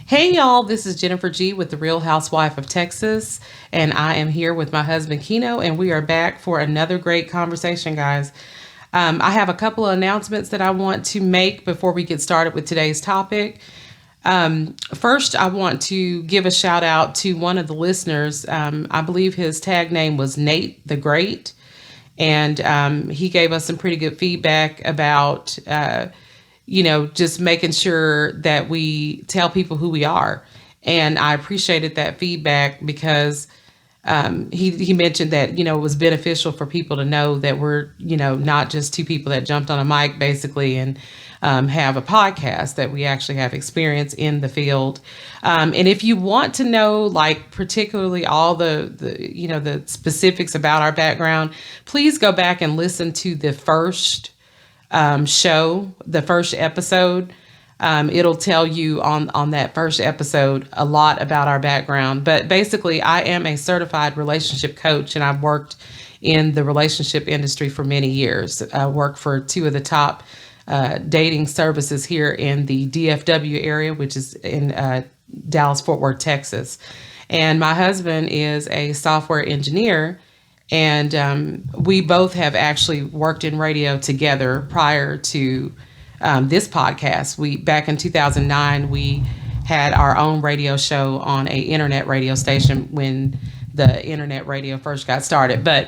Hey y'all, this is Jennifer G with the Real Housewife of Texas, and I am here with my husband Keno, and we are back for another great conversation, guys. I have a couple of announcements that I want to make before we get started with today's topic. First, I want to give a shout out to one of the listeners. I believe his tag name was Nate the Great, and he gave us some pretty good feedback about just making sure that we tell people who we are. And I appreciated that feedback because he mentioned that, it was beneficial for people to know that we're, not just two people that jumped on a mic basically and have a podcast, that we actually have experience in the field. And if you want to know, like, particularly all the specifics about our background, please go back and listen to the first show, the first episode. It'll tell you on that first episode a lot about our background. But basically, I am a certified relationship coach, and I've worked in the relationship industry for many years. I work for two of the top dating services here in the DFW area, which is in Dallas, Fort Worth, Texas. And my husband is a software engineer. And we both have actually worked in radio together prior to this podcast. Back in 2009, we had our own radio show on a internet radio station when the internet radio first got started. But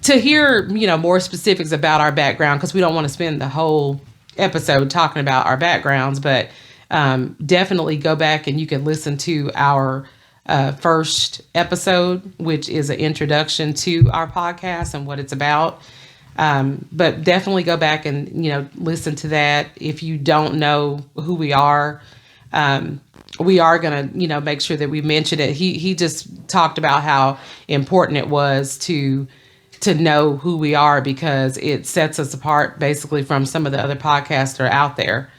to hear, more specifics about our background, because we don't want to spend the whole episode talking about our backgrounds, but definitely go back and you can listen to our first episode, which is an introduction to our podcast and what it's about. But definitely go back and, listen to that. If you don't know who we are going to, make sure that we mention it. He just talked about how important it was to know who we are, because it sets us apart basically from some of the other podcasts that are out there.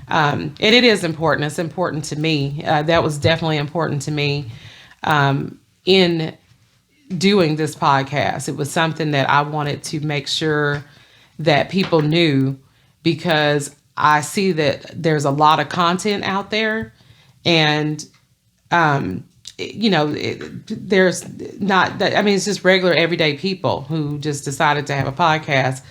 And it is important. It's important to me. That was definitely important to me in doing this podcast. It was something that I wanted to make sure that people knew, because I see that there's a lot of content out there, and there's not that. I mean, it's just regular everyday people who just decided to have a podcast,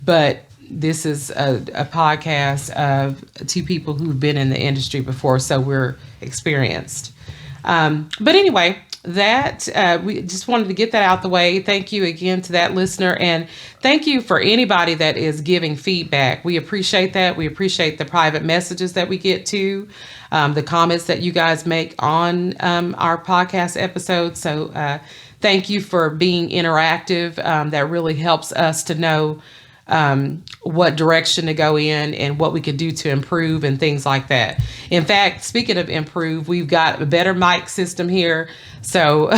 but this is a podcast of two people who've been in the industry before, so we're experienced. But anyway, that we just wanted to get that out the way. Thank you again to that listener, and thank you for anybody that is giving feedback. We appreciate that. We appreciate the private messages that we get to, the comments that you guys make on our podcast episodes. So thank you for being interactive. That really helps us to know what direction to go in and what we could do to improve and things like that. In fact, speaking of improve, we've got a better mic system here. So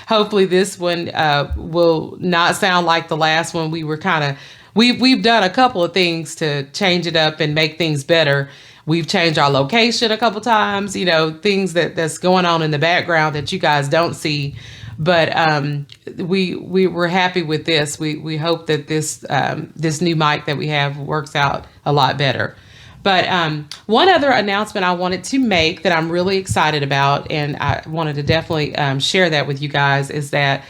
hopefully this one will not sound like the last one. We've done a couple of things to change it up and make things better. We've changed our location a couple times, things that's going on in the background that you guys don't see. But we were happy with this. We hope that this new mic that we have works out a lot better. But one other announcement I wanted to make that I'm really excited about, and I wanted to definitely share that with you guys, is that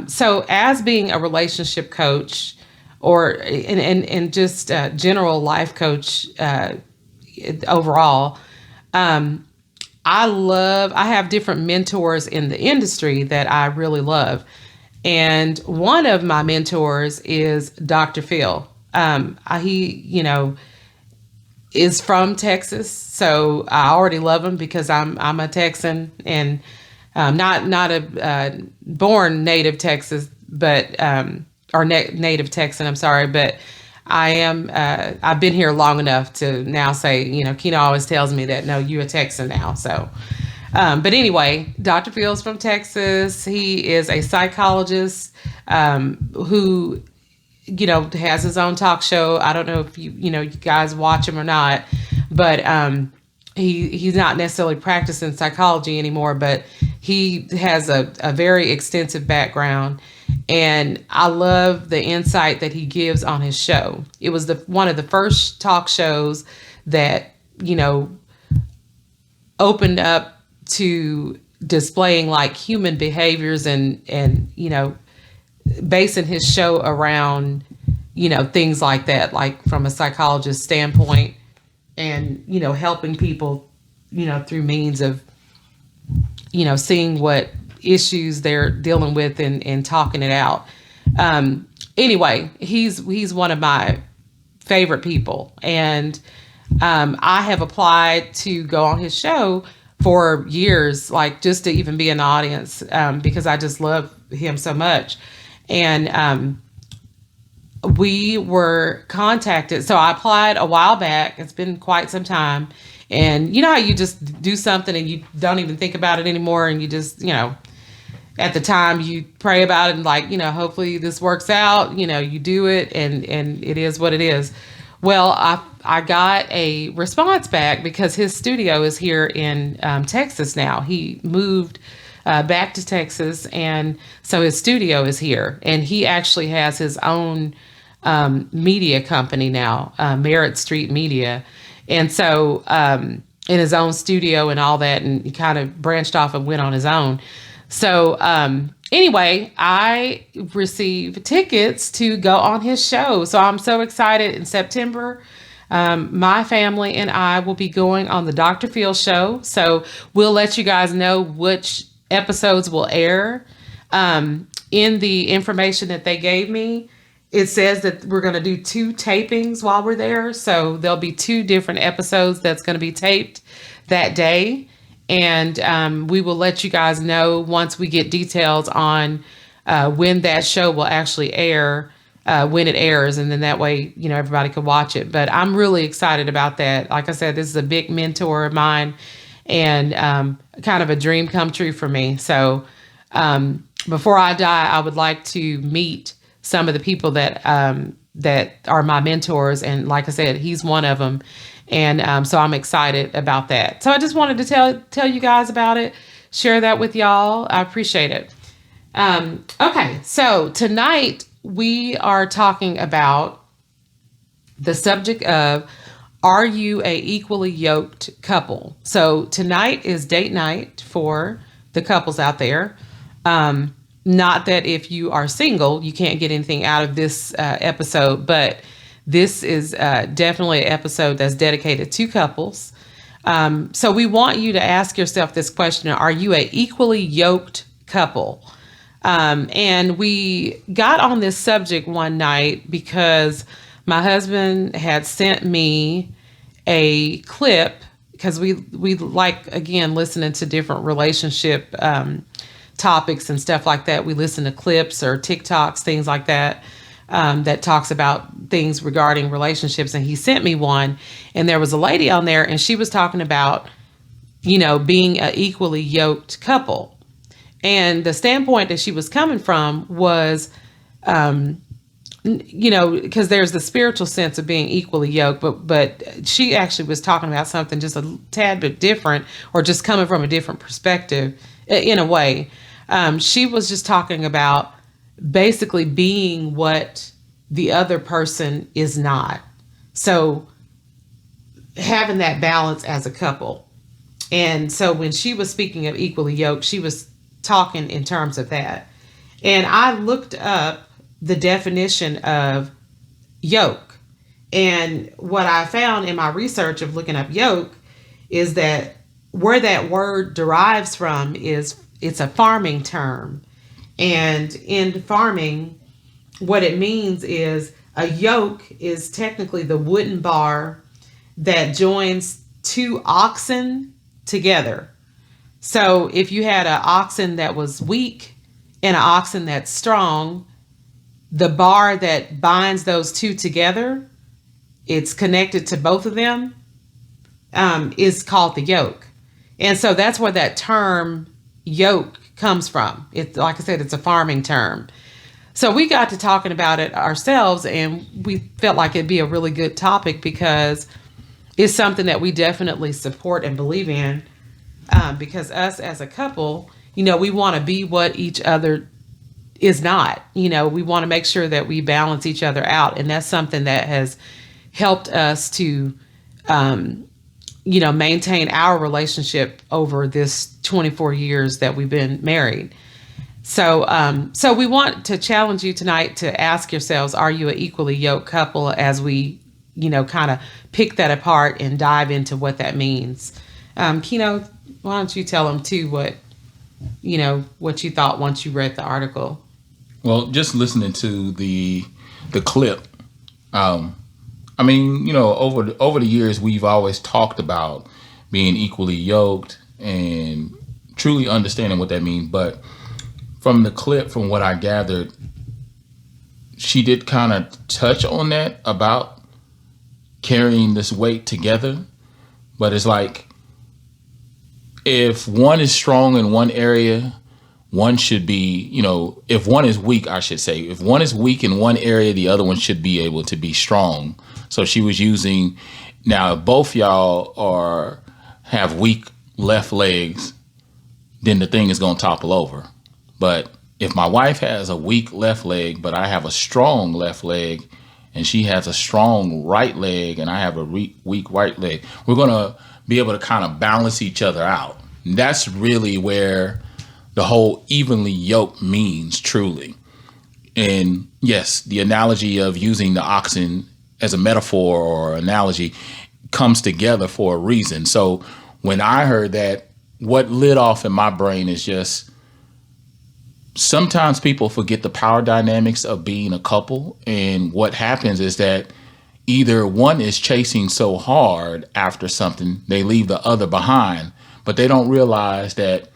so as being a relationship coach, or and just general life coach overall. I have different mentors in the industry that I really love. And one of my mentors is Dr. Phil. He is from Texas. So I already love him because I'm a Texan, and not a born native Texas, but, native Texan, I'm sorry, but I am, I've been here long enough to now say, Keno always tells me that, no, you're a Texan now. So, but anyway, Dr. Phil's from Texas. He is a psychologist, who, has his own talk show. I don't know if you guys watch him or not, but, he's not necessarily practicing psychology anymore, but he has a very extensive background. And I love the insight that he gives on his show. It was one of the first talk shows that, opened up to displaying like human behaviors and basing his show around things like that, like from a psychologist standpoint, and helping people through means of seeing what issues they're dealing with and talking it out. Anyway, he's one of my favorite people, and I have applied to go on his show for years, like just to even be in the audience, because I just love him so much. And we were contacted. So I applied a while back. It's been quite some time. And you know how you just do something and you don't even think about it anymore, and you just, at the time you pray about it and like, hopefully this works out, you do it, and it is what it is. Well, I got a response back because his studio is here in Texas now. He moved back to Texas, and so his studio is here. And he actually has his own media company now, Merritt Street Media. And so in his own studio and all that, and he kind of branched off and went on his own. So anyway, I received tickets to go on his show. So I'm so excited. In September, my family and I will be going on the Dr. Phil show. So we'll let you guys know which episodes will air. In the information that they gave me, it says that we're going to do 2 tapings while we're there. So there'll be 2 different episodes that's going to be taped that day. And we will let you guys know once we get details on when that show will actually air, when it airs. And then that way, everybody can watch it. But I'm really excited about that. Like I said, this is a big mentor of mine, and kind of a dream come true for me. So before I die, I would like to meet some of the people that are my mentors. And like I said, he's one of them. And so I'm excited about that. So I just wanted to tell you guys about it, share that with y'all. I appreciate it. Okay, so tonight we are talking about the subject of, are you a equally yoked couple? So tonight is date night for the couples out there. Not that if you are single, you can't get anything out of this episode, but this is definitely an episode that's dedicated to couples. So we want you to ask yourself this question: are you an equally yoked couple? And we got on this subject one night because my husband had sent me a clip, because we like, again, listening to different relationship topics and stuff like that. We listen to clips or TikToks, things like that, that talks about things regarding relationships. And he sent me one, and there was a lady on there, and she was talking about, being an equally yoked couple. And the standpoint that she was coming from was, because there's the spiritual sense of being equally yoked, but she actually was talking about something just a tad bit different, or just coming from a different perspective in a way. She was just talking about basically being what the other person is not. So having that balance as a couple. And so when she was speaking of equally yoked, she was talking in terms of that. And I looked up the definition of yoke. And what I found in my research of looking up yoke is that where that word derives from is, it's a farming term. And in farming, what it means is, a yoke is technically the wooden bar that joins 2 oxen together. So if you had an oxen that was weak and an oxen that's strong, the bar that binds those 2 together, it's connected to both of them, is called the yoke. And so that's where that term yoke comes from. It's, like I said, it's a farming term. So we got to talking about it ourselves, and we felt like it'd be a really good topic because it's something that we definitely support and believe in. Because us as a couple, we want to be what each other is not. We want to make sure that we balance each other out. And that's something that has helped us to, maintain our relationship over this 24 years that we've been married. So we want to challenge you tonight to ask yourselves, are you an equally yoked couple, as we, kind of pick that apart and dive into what that means. Keno, why don't you tell them too what you thought once you read the article? Well, just listening to the clip, over the years we've always talked about being equally yoked and truly understanding what that means. But from the clip, from what I gathered, she did kind of touch on that about carrying this weight together. But it's like, if one is strong in one area, one should be, if one is weak, I should say, if one is weak in one area, the other one should be able to be strong. So she was using, now if both y'all have weak left legs, then the thing is going to topple over. But if my wife has a weak left leg, but I have a strong left leg, and she has a strong right leg, and I have a weak right leg, we're going to be able to kind of balance each other out. And that's really where the whole evenly yoked means, truly. And yes, the analogy of using the oxen as a metaphor or analogy comes together for a reason. So when I heard that, what lit off in my brain is just, sometimes people forget the power dynamics of being a couple. And what happens is that either one is chasing so hard after something, they leave the other behind, but they don't realize that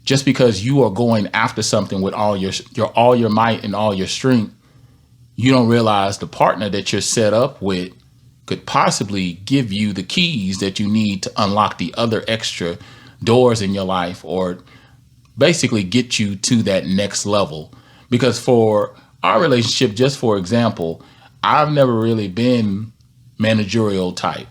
just because you are going after something with all your might and all your strength, you don't realize the partner that you're set up with could possibly give you the keys that you need to unlock the other extra doors in your life, or basically get you to that next level. Because for our relationship, just for example, I've never really been managerial type.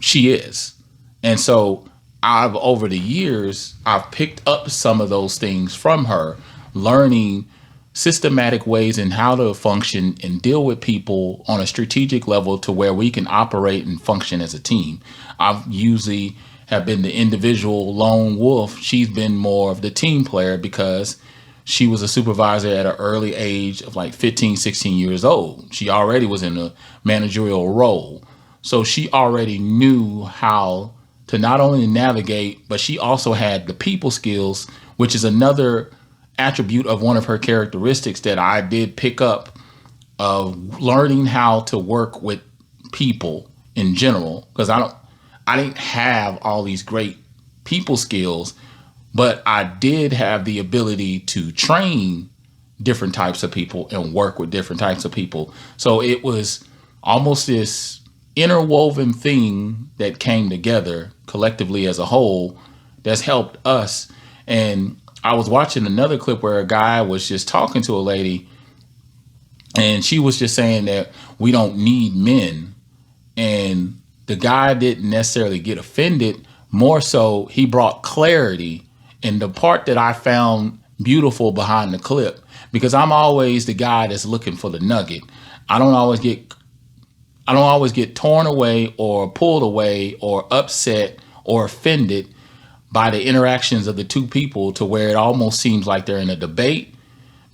She is. And so over the years, I've picked up some of those things from her, learning systematic ways in how to function and deal with people on a strategic level to where we can operate and function as a team. I've usually have been the individual lone wolf. She's been more of the team player because she was a supervisor at an early age of like 15, 16 years old. She already was in a managerial role. So she already knew how to not only navigate, but she also had the people skills, which is another attribute of one of her characteristics that I did pick up, of learning how to work with people in general. Because I didn't have all these great people skills, but I did have the ability to train different types of people and work with different types of people. So it was almost this interwoven thing that came together collectively as a whole that's helped us. And I was watching another clip where a guy was just talking to a lady, and she was just saying that we don't need men. And the guy didn't necessarily get offended. More so, he brought clarity. And the part that I found beautiful behind the clip, because I'm always the guy that's looking for the nugget. I don't always get torn away or pulled away or upset or offended by the interactions of the two people to where it almost seems like they're in a debate,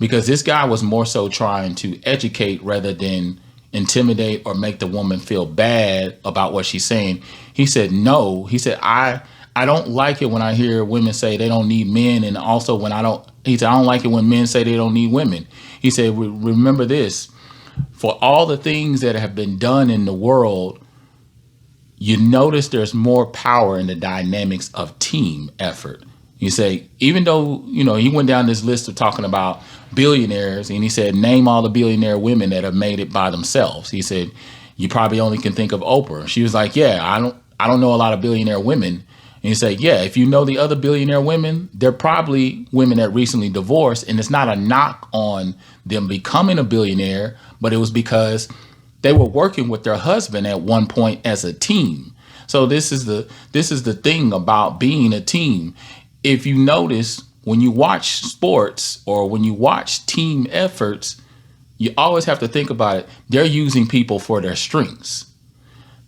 because this guy was more so trying to educate rather than intimidate or make the woman feel bad about what she's saying. He said, no, he said, I don't like it when I hear women say they don't need men. And also he said, I don't like it when men say they don't need women. He said, remember this, for all the things that have been done in the world, you notice there's more power in the dynamics of team effort. You say, even though, he went down this list of talking about billionaires, and he said, name all the billionaire women that have made it by themselves. He said, you probably only can think of Oprah. She was like, yeah, I don't know a lot of billionaire women. And you say, yeah, if you know the other billionaire women, they're probably women that recently divorced. And it's not a knock on them becoming a billionaire, but it was because they were working with their husband at one point as a team. So this is the thing about being a team. If you notice, when you watch sports or when you watch team efforts, you always have to think about it. They're using people for their strengths.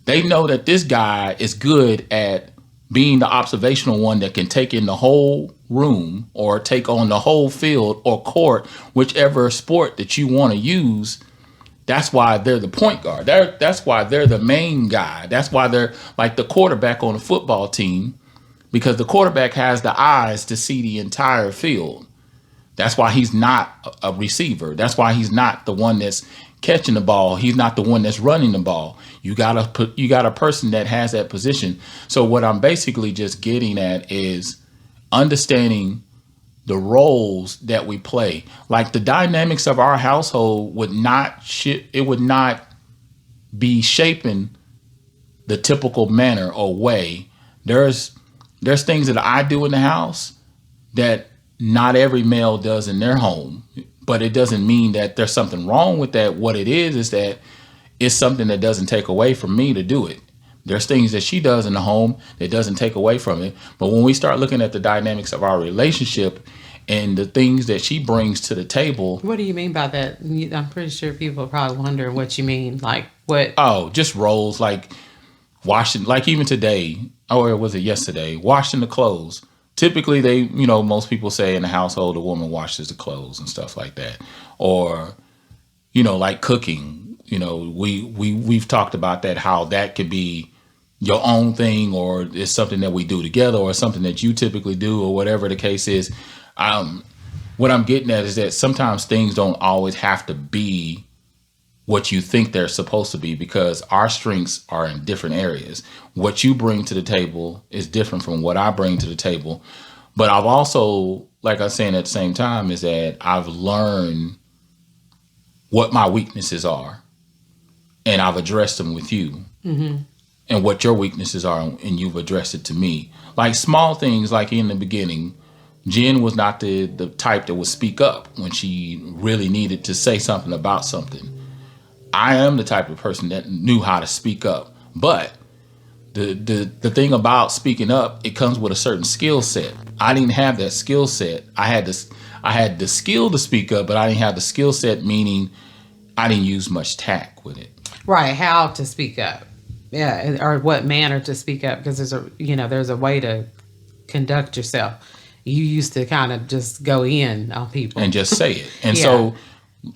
They know that this guy is good at being the observational one that can take in the whole room or take on the whole field or court, whichever sport that you want to use. That's why they're the point guard. That's why they're the main guy. That's why they're like the quarterback on a football team, because the quarterback has the eyes to see the entire field. That's why he's not a receiver. That's why he's not the one that's catching the ball. He's not the one that's running the ball. You got a person that has that position. So what I'm basically just getting at is understanding the roles that we play. Like the dynamics of our household would not be shaping the typical manner or way. There's things that I do in the house that not every male does in their home, but it doesn't mean that there's something wrong with that. What it is that it's something that doesn't take away from me to do it. There's things that she does in the home that doesn't take away from it. But when we start looking at the dynamics of our relationship and the things that she brings to the table. What do you mean by that? I'm pretty sure people are probably wondering what you mean. Like what? Oh, just roles like washing, like even today, or was it yesterday, washing the clothes. Typically they, most people say in the household, a woman washes the clothes and stuff like that. Or, like cooking, we've talked about that, how that could be your own thing, or it's something that we do together, or something that you typically do, or whatever the case is. What I'm getting at is that sometimes things don't always have to be what you think they're supposed to be, because our strengths are in different areas. What you bring to the table is different from what I bring to the table. But I've also, like I was saying at the same time, is that I've learned what my weaknesses are, and I've addressed them with you. Mm-hmm. And what your weaknesses are, and you've addressed it to me. Like small things, like in the beginning, Jen was not the type that would speak up when she really needed to say something about something. I am the type of person that knew how to speak up. But the thing about speaking up, it comes with a certain skill set. I didn't have that skill set. I had the skill to speak up, but I didn't have the skill set, meaning I didn't use much tact with it. Right, how to speak up. Yeah, or what manner to speak up, because there's a way to conduct yourself. You used to kind of just go in on people and just say it. And yeah. So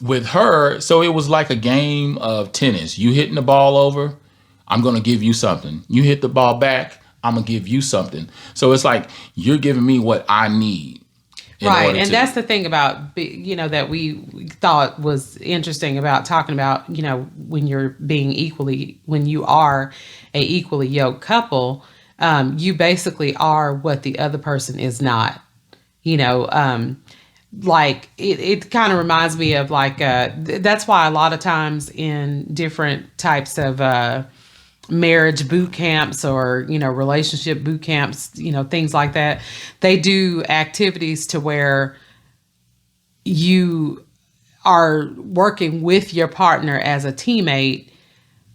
with her, so it was like a game of tennis. You hitting the ball over, I'm going to give you something. You hit the ball back, I'm going to give you something. So it's like you're giving me what I need. Right. And that's the thing about, that we thought was interesting about talking about, when you are a equally yoked couple, you basically are what the other person is not. Like it kind of reminds me of like that's why a lot of times in different types of marriage boot camps or relationship boot camps, things like that, they do activities to where you are working with your partner as a teammate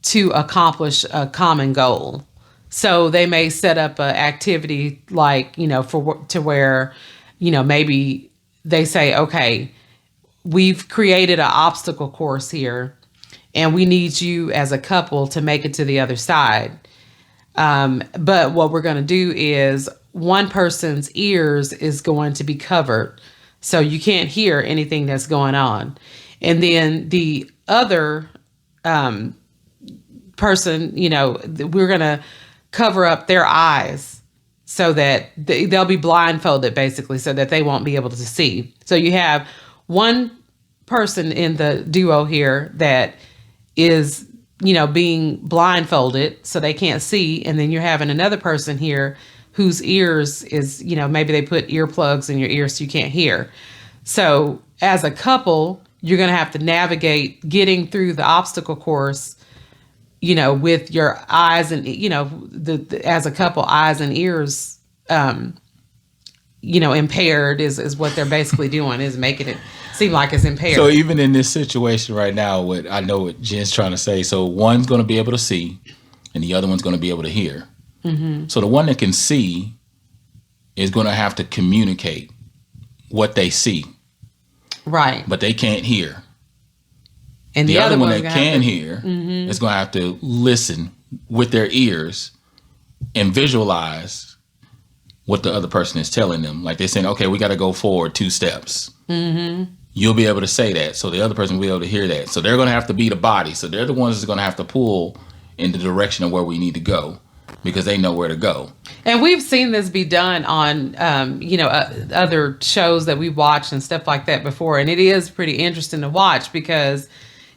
to accomplish a common goal. So they may set up an activity like, to where, maybe they say, okay, we've created an obstacle course here and we need you as a couple to make it to the other side. But what we're going to do is one person's ears is going to be covered, so you can't hear anything that's going on. And then the other person, we're going to cover up their eyes so that they'll be blindfolded, basically, so that they won't be able to see. So you have one person in the duo here that is, being blindfolded so they can't see. And then you're having another person here whose ears is, maybe they put earplugs in your ears so you can't hear. So as a couple, you're going to have to navigate getting through the obstacle course, with your eyes and, as a couple, eyes and ears, impaired is what they're basically doing, is making it seem like it's impaired. So even in this situation right now, I know what Jen's trying to say. So one's going to be able to see and the other one's going to be able to hear. Mm-hmm. So the one that can see is going to have to communicate what they see. Right. But they can't hear. And the other one that can hear is going to have to listen with their ears and visualize what the other person is telling them. Like they're saying, okay, we got to go forward 2 steps. Mm-hmm. You'll be able to say that. So the other person will be able to hear that. So they're going to have to be the body. So they're the ones that's going to have to pull in the direction of where we need to go because they know where to go. And we've seen this be done on, other shows that we've watched and stuff like that before. And it is pretty interesting to watch because,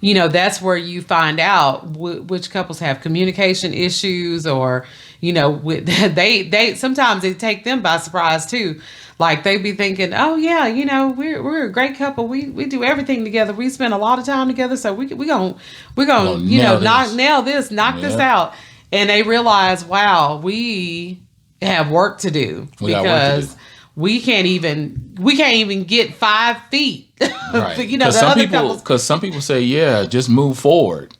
that's where you find out which couples have communication issues or, they sometimes it take them by surprise too. Like they be thinking, oh yeah, we're a great couple. We do everything together. We spend a lot of time together. So we gonna nail this, knock this out. And they realize, wow, we have work to do because we can't even get 5 feet. Right. Because some people say, yeah, just move forward.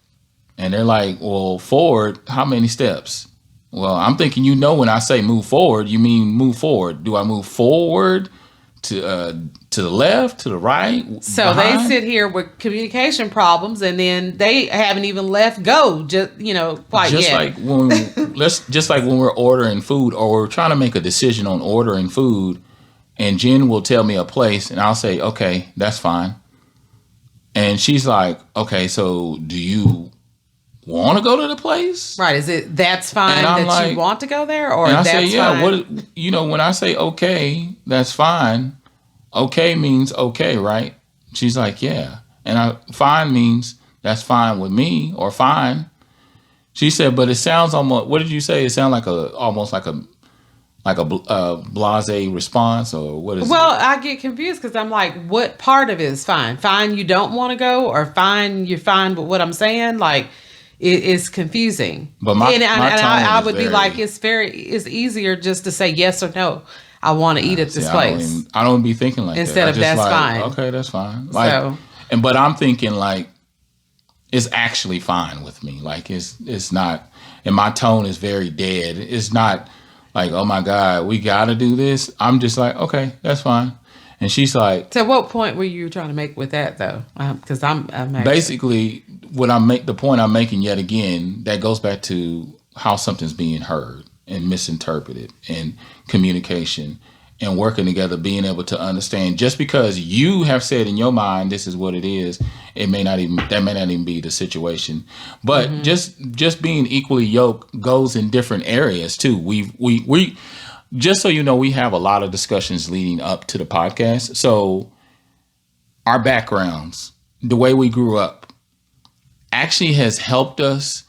And they're like, well, forward, how many steps? Well, I'm thinking, when I say move forward, you mean move forward. Do I move forward to the left, to the right? So behind? They sit here with communication problems, and then they haven't even left go. Quite yet. Just like when we're ordering food, or we're trying to make a decision on ordering food, and Jen will tell me a place, and I'll say, okay, that's fine. And she's like, okay, so do you want to go to the place? Right. Is it that's fine that you want to go there, or and that's I say, yeah, fine? When I say okay, that's fine. Okay means okay, right? She's like, yeah. And fine means that's fine with me, or fine. She said, but it sounds almost. What did you say? It sounds like almost like a blasé response, or what is it? Well, I get confused because I'm like, what part of it is fine? Fine, you don't want to go, or fine, you're fine with what I'm saying? Like, it's confusing. But I would be like, it's easier just to say yes or no. I want to eat at this place. I don't be thinking like instead that. of that's fine. Okay, that's fine. But I'm thinking like it's actually fine with me. Like it's not, and my tone is very dead. It's not like, oh my God, we got to do this. I'm just like, okay, that's fine. And she's like, so what point were you trying to make with that though? Because I'm basically the point I'm making yet again, that goes back to how something's being heard and misinterpreted, and communication and working together, being able to understand. Just because you have said in your mind this is what it is, that may not even be the situation. But just being equally yoked goes in different areas too. We just so you know, we have a lot of discussions leading up to the podcast. So our backgrounds, the way we grew up, actually has helped us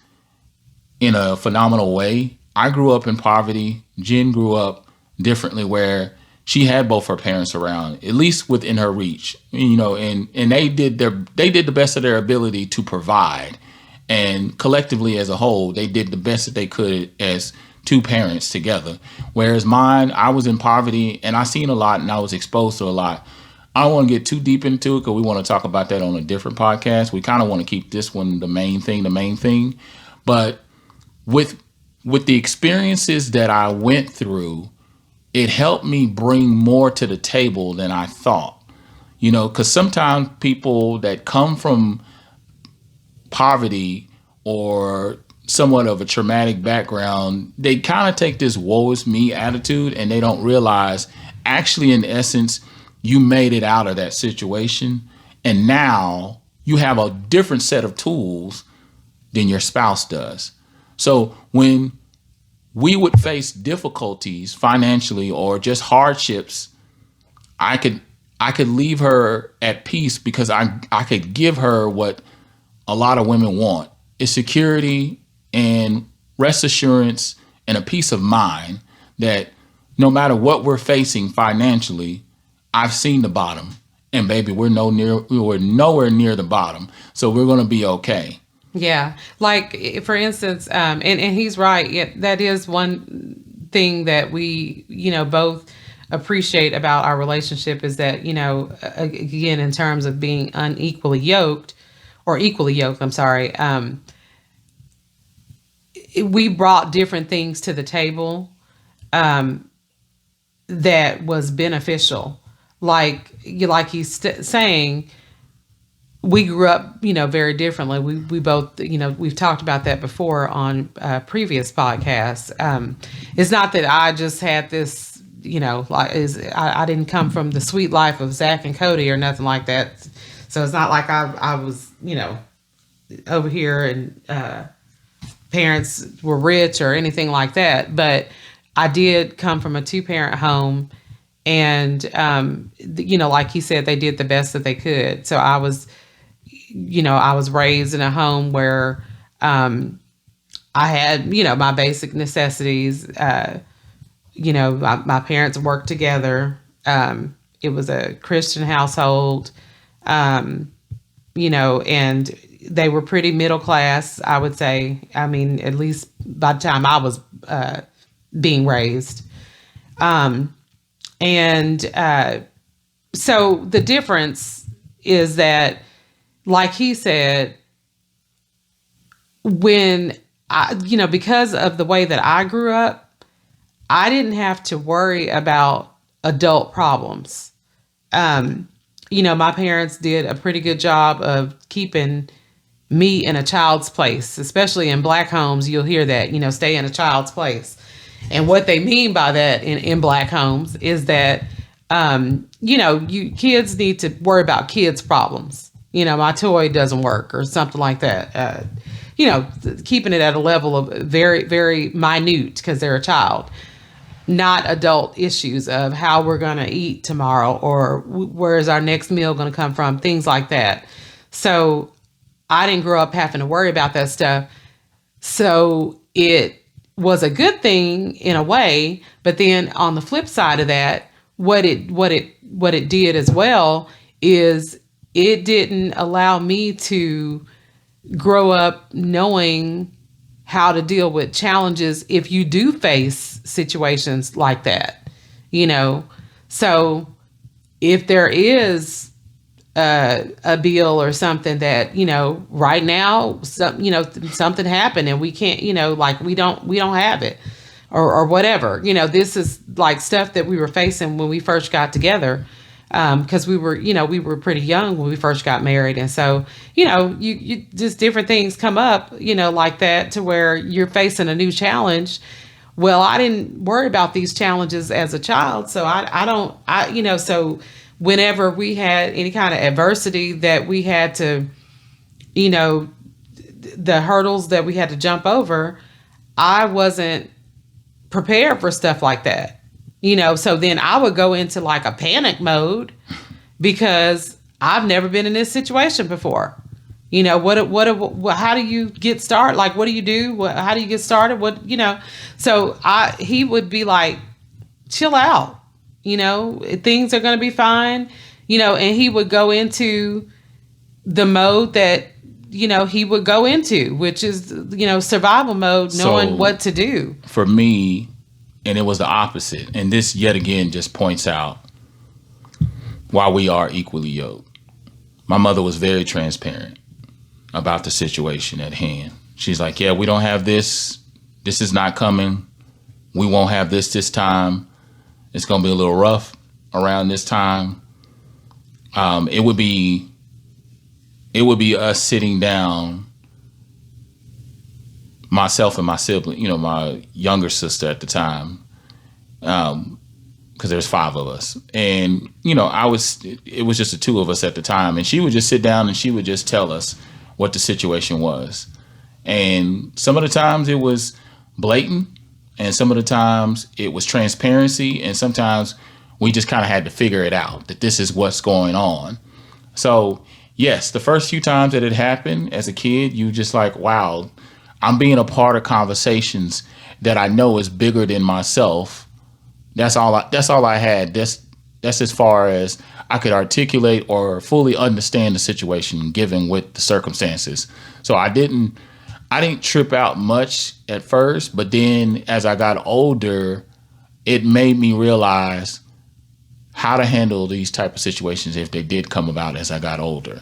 in a phenomenal way. I grew up in poverty. Jen grew up differently, where she had both her parents around, at least within her reach, and they did the best of their ability to provide, and collectively as a whole, they did the best that they could as 2 parents together. Whereas mine, I was in poverty and I seen a lot and I was exposed to a lot. I don't want to get too deep into it because we want to talk about that on a different podcast. We kind of want to keep this one the main thing. But with the experiences that I went through, it helped me bring more to the table than I thought. Because sometimes people that come from poverty or somewhat of a traumatic background, they kind of take this woe is me attitude, and they don't realize actually in essence, you made it out of that situation. And now you have a different set of tools than your spouse does. So when we would face difficulties financially or just hardships, I could leave her at peace because I could give her what a lot of women want, is security and rest assurance and a peace of mind that no matter what we're facing financially, I've seen the bottom, and baby, we're nowhere near the bottom. So we're going to be okay. Yeah. Like, for instance, and he's right. That is one thing that we, both appreciate about our relationship, is that, again, in terms of being equally yoked, I'm sorry. We brought different things to the table, that was beneficial. Like he's saying, we grew up, very differently. We both, we've talked about that before on previous podcasts. It's not that I just had this, I didn't come from the sweet life of Zach and Cody or nothing like that. So it's not like I was, over here and parents were rich or anything like that. But I did come from a 2-parent home. And, like he said, they did the best that they could. So I was raised in a home where I had, my basic necessities. My parents worked together. It was a Christian household, and they were pretty middle class, I would say. I mean, at least by the time I was being raised. So the difference is that, like he said, when because of the way that I grew up, I didn't have to worry about adult problems. My parents did a pretty good job of keeping me in a child's place, especially in Black homes. You'll hear that, stay in a child's place. And what they mean by that in Black homes is that, you kids need to worry about kids' problems. My toy doesn't work or something like that. Keeping it at a level of very, very minute because they're a child, not adult issues of how we're going to eat tomorrow or where is our next meal going to come from, things like that. So I didn't grow up having to worry about that stuff. So it was a good thing in a way, but then on the flip side of that, what it did as well is it didn't allow me to grow up knowing how to deal with challenges if you do face situations like that, So if there is a bill or something that, right now, something happened and we can't, we don't have it or whatever, this is like stuff that we were facing when we first got together. Cause we were pretty young when we first got married. And so, you just different things come up, like that to where you're facing a new challenge. Well, I didn't worry about these challenges as a child. So so whenever we had any kind of adversity that we had to, the hurdles that we had to jump over, I wasn't prepared for stuff like that. So then I would go into like a panic mode because I've never been in this situation before. How do you get started? Like, what do you do? How do you get started? So he would be like, chill out, things are going to be fine, and he would go into the mode that, he would go into, which is, survival mode, knowing what to do. For me, and it was the opposite. And this yet again just points out why we are equally yoked. My mother was very transparent about the situation at hand. She's like, yeah, we don't have this. This is not coming. We won't have this time. It's going to be a little rough around this time. It would be us sitting down, myself and my sibling, my younger sister at the time, because there's 5 of us. And, it was just the 2 of us at the time. And she would just sit down and she would just tell us what the situation was. And some of the times it was blatant, and some of the times it was transparency, and sometimes we just kind of had to figure it out, that this is what's going on. So, yes, the first few times that it happened as a kid, you just like, wow, I'm being a part of conversations that I know is bigger than myself. That's all I had. That's as far as I could articulate or fully understand the situation given with the circumstances. So I didn't trip out much at first, but then as I got older, it made me realize how to handle these type of situations if they did come about as I got older.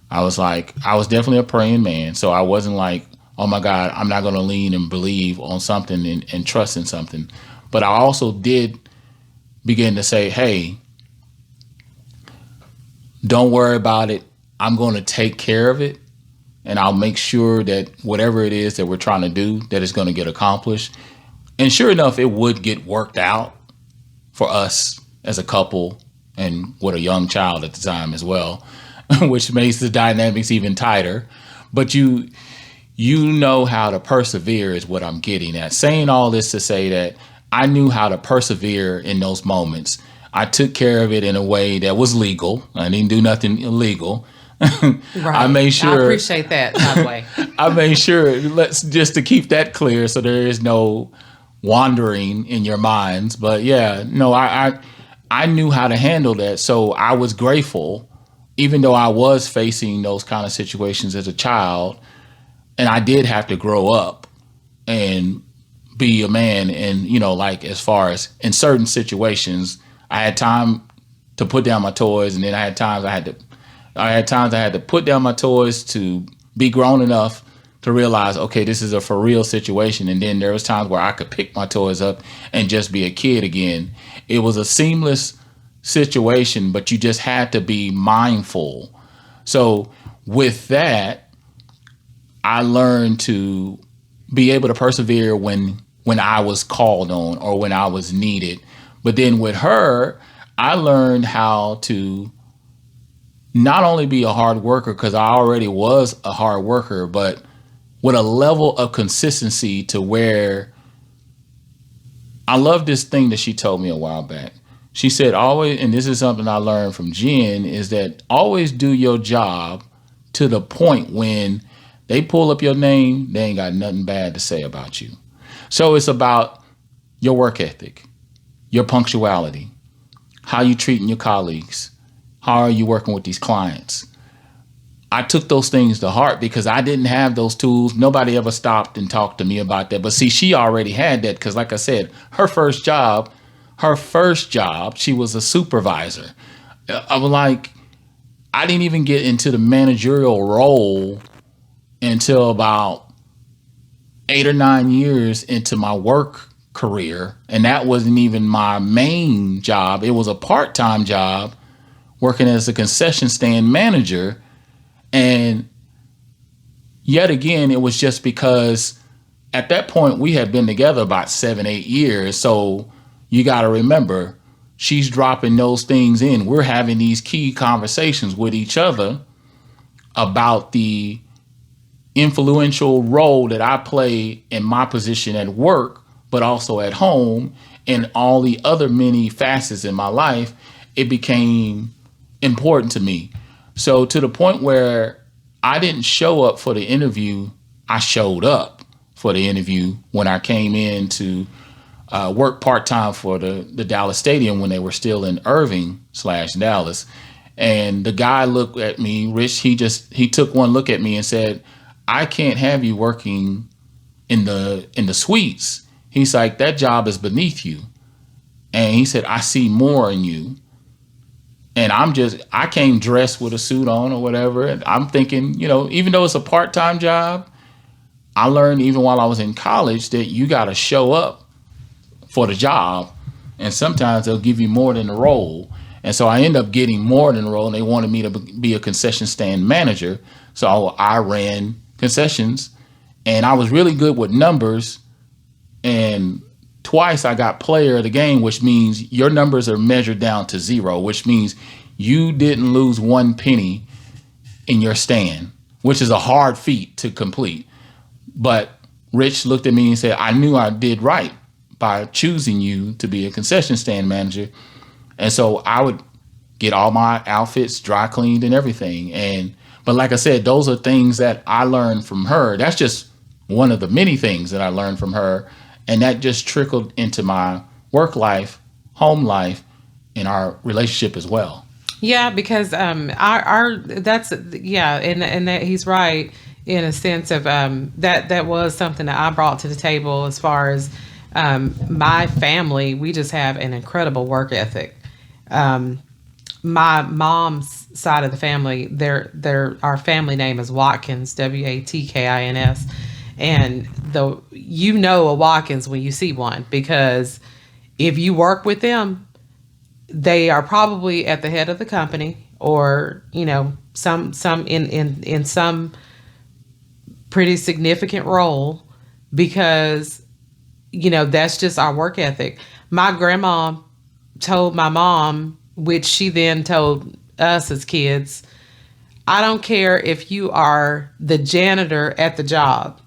I was definitely a praying man. So I wasn't like, oh my God, I'm not going to lean and believe on something and trust in something. But I also did begin to say, hey, don't worry about it. I'm going to take care of it, and I'll make sure that whatever it is that we're trying to do, that it's going to get accomplished. And sure enough, it would get worked out for us as a couple and with a young child at the time as well, which makes the dynamics even tighter. But you know how to persevere is what I'm getting at. Saying all this to say that I knew how to persevere in those moments. I took care of it in a way that was legal. I didn't do nothing illegal. Right. I made sure. I appreciate that, by the way. I made sure, let's just to keep that clear so there is no wandering in your minds. But yeah, no, I knew how to handle that. So I was grateful, even though I was facing those kind of situations as a child, and I did have to grow up and be a man. And, like as far as in certain situations, I had time to put down my toys, and then I had times I had to put down my toys to be grown enough to realize, okay, this is a for real situation. And then there was times where I could pick my toys up and just be a kid again. It was a seamless situation, but you just had to be mindful. So with that, I learned to be able to persevere when I was called on or when I was needed. But then with her, I learned how to not only be a hard worker, because I already was a hard worker, but with a level of consistency to where I love this thing that she told me a while back. She said, always, and this is something I learned from Jen, is that always do your job to the point when they pull up your name, they ain't got nothing bad to say about you. So it's about your work ethic, your punctuality, how you treating your colleagues, how are you working with these clients. I took those things to heart because I didn't have those tools. Nobody ever stopped and talked to me about that. But see, she already had that because, like I said, her first job, she was a supervisor. I was like, I didn't even get into the managerial role until about 8 or 9 years into my work career. And that wasn't even my main job. It was a part-time job working as a concession stand manager. And yet again, it was just because at that point we had been together about 7, 8 years. So you got to remember, she's dropping those things in. We're having these key conversations with each other about the influential role that I play in my position at work, but also at home and all the other many facets in my life. It became important to me. So to the point where I didn't show up for the interview, I showed up for the interview when I came in to work part-time for the Dallas Stadium when they were still in Irving/Dallas. And the guy looked at me, Rich, he took one look at me and said, I can't have you working in the suites. He's like, that job is beneath you. And he said, I see more in you. And I came dressed with a suit on or whatever. And I'm thinking, even though it's a part-time job, I learned even while I was in college that you got to show up for the job. And sometimes they'll give you more than the role. And so I ended up getting more than the role. And they wanted me to be a concession stand manager. So I ran concessions and I was really good with numbers. And twice I got player of the game, which means your numbers are measured down to 0, which means you didn't lose 1 penny in your stand, which is a hard feat to complete. But Rich looked at me and said, I knew I did right by choosing you to be a concession stand manager. And so I would get all my outfits dry cleaned and everything. But like I said, those are things that I learned from her. That's just one of the many things that I learned from her. And that just trickled into my work life, home life, and our relationship as well. Yeah, because and that he's right in a sense of that was something that I brought to the table as far as my family. We just have an incredible work ethic. My mom's side of the family, our family name is Watkins, Watkins. And a Watkins when you see one, because if you work with them, they are probably at the head of the company or, some in some pretty significant role, because that's just our work ethic. My grandma told my mom, which she then told us as kids, I don't care if you are the janitor at the job.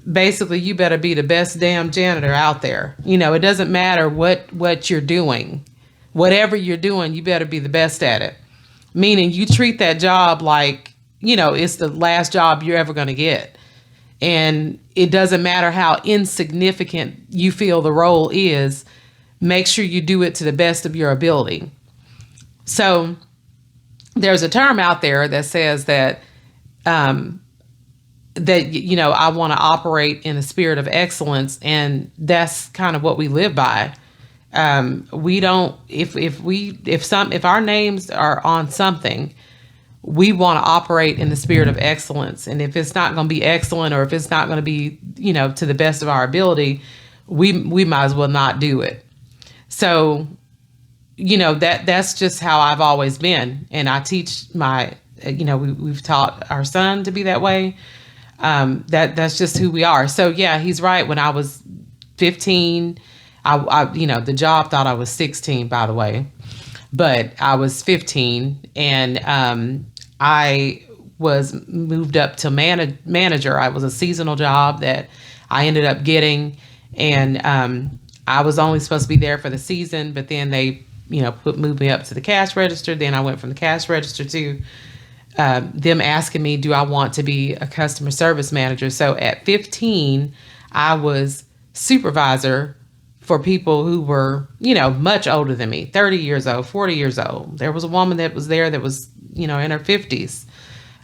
Basically, you better be the best damn janitor out there. It doesn't matter what you're doing. Whatever you're doing, you better be the best at it. Meaning you treat that job like, it's the last job you're ever going to get. And it doesn't matter how insignificant you feel the role is. Make sure you do it to the best of your ability. So there's a term out there that says that, I want to operate in a spirit of excellence. And that's kind of what we live by. We don't, if our names are on something, we want to operate in the spirit of excellence. And if it's not going to be excellent, or if it's not going to be, to the best of our ability, we might as well not do it. So, that's just how I've always been. And I teach we've taught our son to be that way. That's just who we are. So yeah, he's right. When I was 15, I the job thought I was 16, by the way, but I was 15, and I was moved up to manager. I was a seasonal job that I ended up getting, and I was only supposed to be there for the season, but then they moved me up to the cash register. Then I went from the cash register to them asking me, do I want to be a customer service manager? So at 15, I was supervisor for people who were, much older than me, 30 years old, 40 years old. There was a woman that was there that was, in her 50s.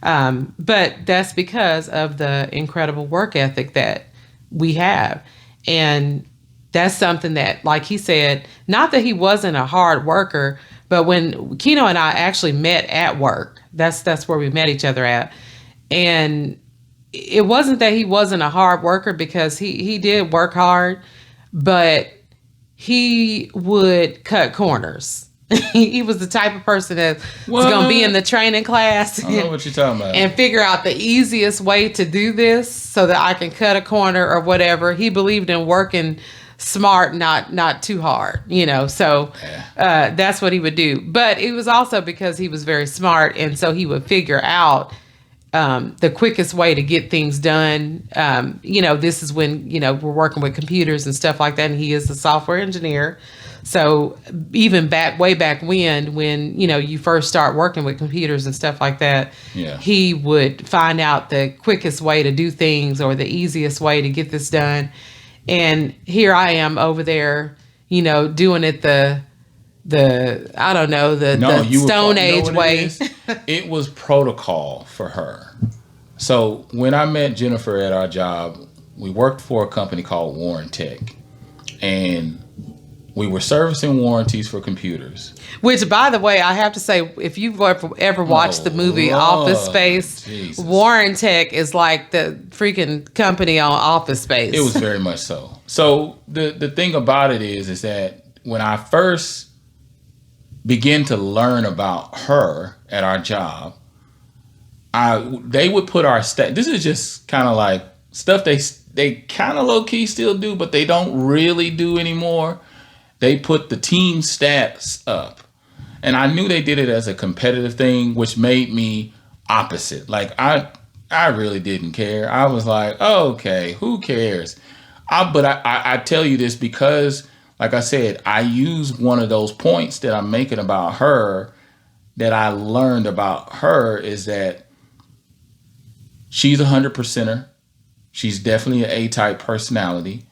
But that's because of the incredible work ethic that we have. And that's something that, like he said, not that he wasn't a hard worker, but when Keno and I actually met at work, that's where we met each other at. And it wasn't that he wasn't a hard worker, because he did work hard, but he would cut corners. He was the type of person that was going to be in the training class. I know what you're talking about. And figure out the easiest way to do this so that I can cut a corner or whatever. He believed in working smart, not too hard, so that's what he would do. But it was also because he was very smart, and so he would figure out the quickest way to get things done. This is when we're working with computers and stuff like that, and he is a software engineer. So even way back when you first start working with computers and stuff like that, he would find out the quickest way to do things, or the easiest way to get this done. And here I am over there, doing it the Stone Age way. It was protocol for her. So when I met Jennifer at our job, we worked for a company called Warrantech, and we were servicing warranties for computers. Which, by the way, I have to say, if you've ever watched the movie Office Space, Jesus. Warrantech is like the freaking company on Office Space. It was very much so. So the thing about it is that when I first began to learn about her at our job, they would put our stat. This is just kind of like stuff they kind of low key still do, but they don't really do anymore. They put the team stats up, and I knew they did it as a competitive thing, which made me opposite. Like I really didn't care. I was like, oh, okay, who cares? But I tell you this because, like I said, I use one of those points that I'm making about her, that I learned about her, is that she's 100%er. She's definitely an A-type personality.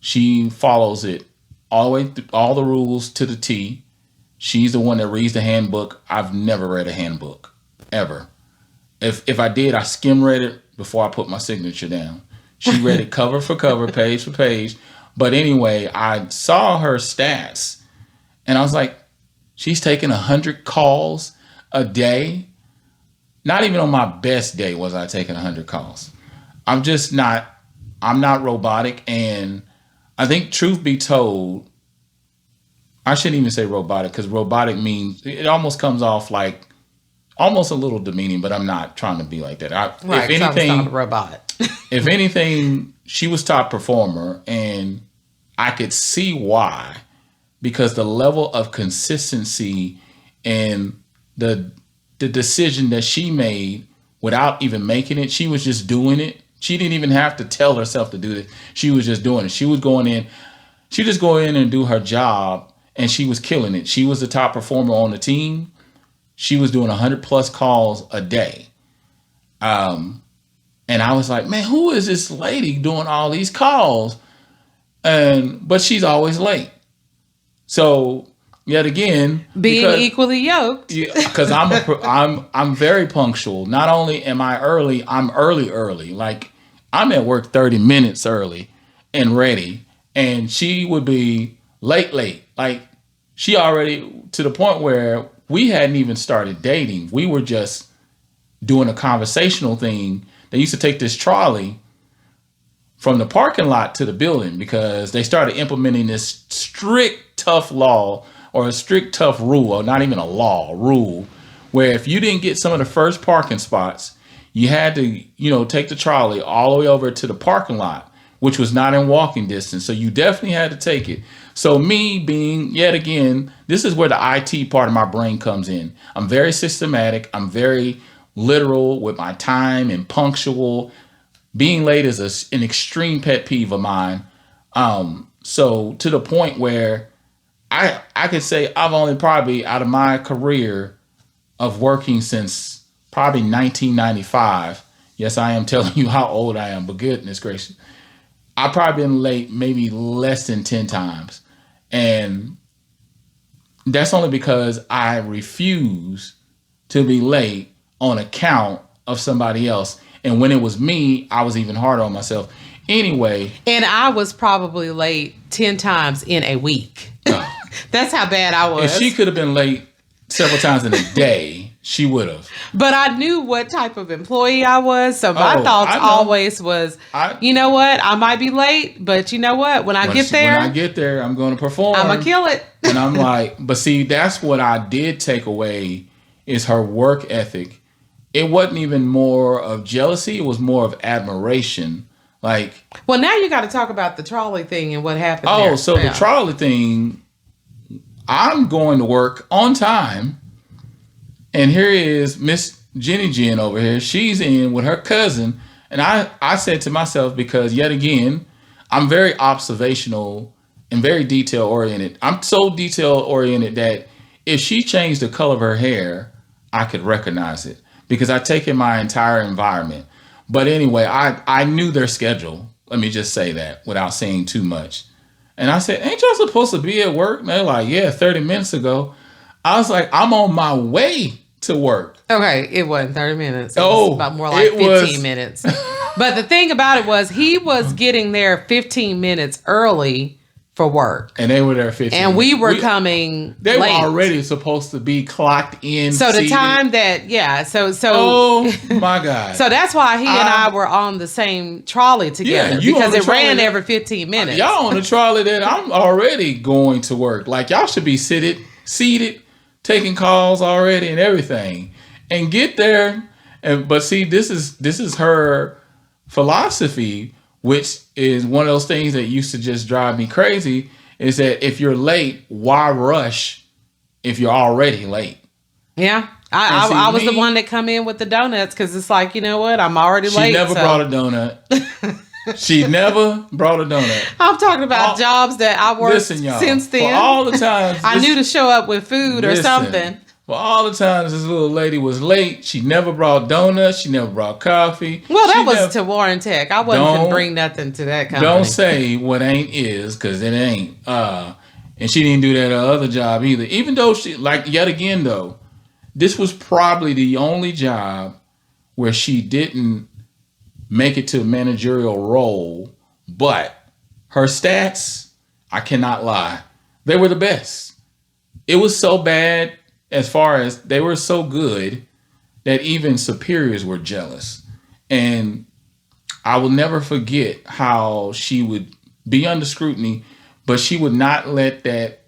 She follows it all the way through, all the rules to the T. She's the one that reads the handbook. I've never read a handbook, ever. If I did, I skim read it before I put my signature down. She read it cover for cover, page for page. But anyway, I saw her stats, and I was like, she's taking 100 calls a day. Not even on my best day was I taking 100 calls. I'm not robotic, and I think, truth be told, I shouldn't even say robotic, because robotic means, it almost comes off like almost a little demeaning, but I'm not trying to be like that. Right, if I was not a anything, robot. if anything, she was top performer, and I could see why, because the level of consistency and the decision that she made without even making it, she was just doing it. She didn't even have to tell herself to do it. She was just doing it. She was going in. She just go in and do her job, and she was killing it. She was the top performer on the team. She was doing 100 plus calls a day. And I was like, man, who is this lady doing all these calls? But she's always late. So yet again, Being equally yoked. because I'm very punctual. Not only am I early, I'm early. Like I'm at work 30 minutes early and ready. And she would be late. Like she already to the point where we hadn't even started dating. We were just doing a conversational thing. They used to take this trolley from the parking lot to the building because they started implementing this strict, tough law or a strict, tough rule, or not even a law, rule, where if you didn't get some of the first parking spots, you had to, take the trolley all the way over to the parking lot, which was not in walking distance. So you definitely had to take it. So me being, yet again, this is where the IT part of my brain comes in. I'm very systematic. I'm very literal with my time and punctual. Being late is an extreme pet peeve of mine. So to the point where I could say I've only probably out of my career of working since probably 1995. Yes, I am telling you how old I am, but goodness gracious. I've probably been late maybe less than 10 times. And that's only because I refuse to be late on account of somebody else. And when it was me, I was even harder on myself. Anyway. And I was probably late 10 times in a week. That's how bad I was. If she could have been late several times in a day, she would have. But I knew what type of employee I was. So my thoughts always was, you know what? I might be late, but you know what? When I get there, I'm going to perform. I'm going to kill it. And I'm like, but see, that's what I did take away is her work ethic. It wasn't even more of jealousy. It was more of admiration. Like, well, now you got to talk about the trolley thing and what happened there. So the trolley thing, I'm going to work on time. And here is Miss Jenny Jen over here. She's in with her cousin. And I said to myself, because yet again, I'm very observational and very detail oriented. I'm so detail oriented that if she changed the color of her hair, I could recognize it because I take in my entire environment. But anyway, I knew their schedule. Let me just say that without saying too much. And I said, ain't y'all supposed to be at work? And they're like, yeah, 30 minutes ago. I was like, I'm on my way to work. Okay, it wasn't 30 minutes. It was about more like 15 minutes. But the thing about it was he was getting there 15 minutes early for work. And they were there 15 and minutes. We were coming They late. were already supposed to be clocked in. So the seated. time that, so. Oh, my God. So that's why he and I were on the same trolley together. Yeah, because it ran every 15 minutes. Y'all on the trolley that I'm already going to work. Like, y'all should be seated, taking calls already and everything. And get there. But see, this is her philosophy, which is one of those things that used to just drive me crazy, is that if you're late, why rush if you're already late? Yeah. I was the one that come in with the donuts because it's like, you know what? I'm already late. She never brought a donut. She never brought a donut. I'm talking about jobs that I worked since then. For all the times. I knew to show up with food or something. For all the times this little lady was late, she never brought donuts. She never brought coffee. Well, that was to Warren Tech. I wasn't going to bring nothing to that company. Don't say what ain't is, because it ain't. And she didn't do that at her other job either. Even though yet again, though, this was probably the only job where she didn't make it to a managerial role. But her stats, I cannot lie, they were the best. It was so bad. As far as they were so good that even superiors were jealous. And I will never forget how she would be under scrutiny, but she would not let that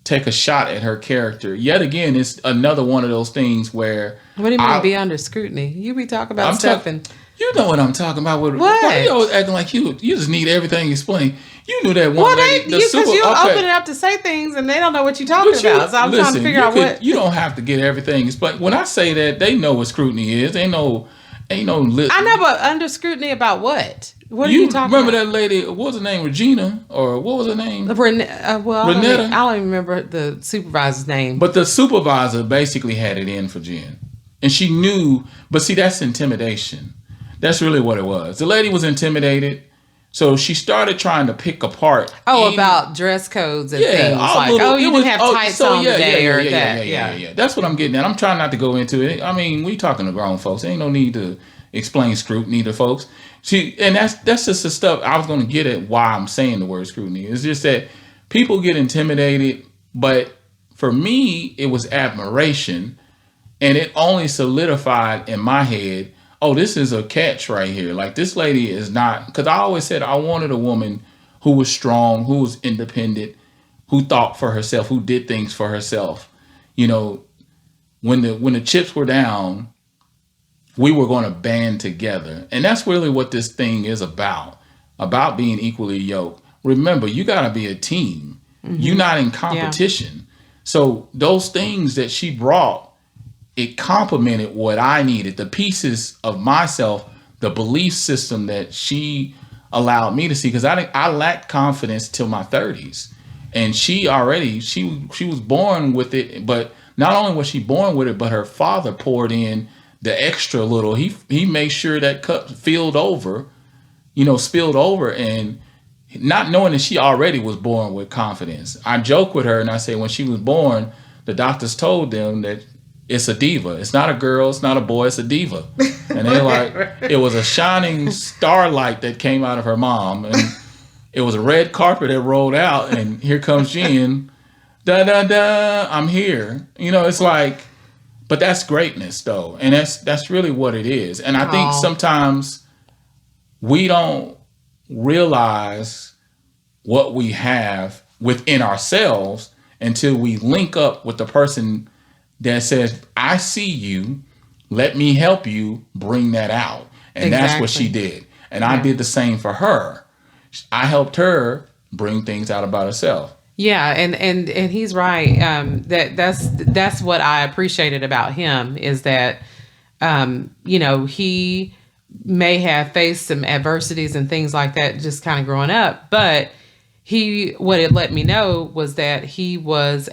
take a shot at her character. Yet again, it's another one of those things where What do you mean be under scrutiny? You be talking about stuff and you know what I'm talking about. What? Why you always acting like you just need everything explained? You knew that one lady. Because you open it up to say things and they don't know what you're talking about. So I'm trying to figure out what. You don't have to get everything explained. When I say that, they know what scrutiny is. Ain't no. I know, but under scrutiny about what? What are you talking remember about? That lady? What was her name? Regina, or what was her name? Renetta. I don't even remember the supervisor's name. But the supervisor basically had it in for Jen, and she knew. But see, that's intimidation. That's really what it was. The lady was intimidated. So she started trying to pick apart. About dress codes and things like, you didn't have tights on today Yeah. That's what I'm getting at. I'm trying not to go into it. I mean, we talking to grown folks. Ain't no need to explain scrutiny to folks. And that's just the stuff I was going to get at. Why I'm saying the word scrutiny. It's just that people get intimidated, but for me, it was admiration, and it only solidified in my head. Oh, this is a catch right here. Like, this lady is not, because I always said I wanted a woman who was strong, who was independent, who thought for herself, who did things for herself. You know, when the chips were down, we were going to band together. And that's really what this thing is about being equally yoked. Remember, you got to be a team. Mm-hmm. You're not in competition. Yeah. So those things that she brought, it complemented what I needed, the pieces of myself, the belief system that she allowed me to see. Because I lacked confidence till my 30s. And she was born with it. But not only was she born with it, but her father poured in the extra little. He made sure that cup spilled over, and not knowing that she already was born with confidence. I joke with her and I say when she was born, the doctors told them that it's a diva. It's not a girl. It's not a boy. It's a diva. And they're like, it was a shining starlight that came out of her mom. And it was a red carpet that rolled out. And here comes Jen. Da, da, da. I'm here. It's like, but that's greatness, though. And that's really what it is. And I think sometimes we don't realize what we have within ourselves until we link up with the person that says, I see you, let me help you bring that out. And That's what she did. And I did the same for her. I helped her bring things out about herself. Yeah, and he's right. That's what I appreciated about him is that, he may have faced some adversities and things like that just kind of growing up. But what it let me know was that he was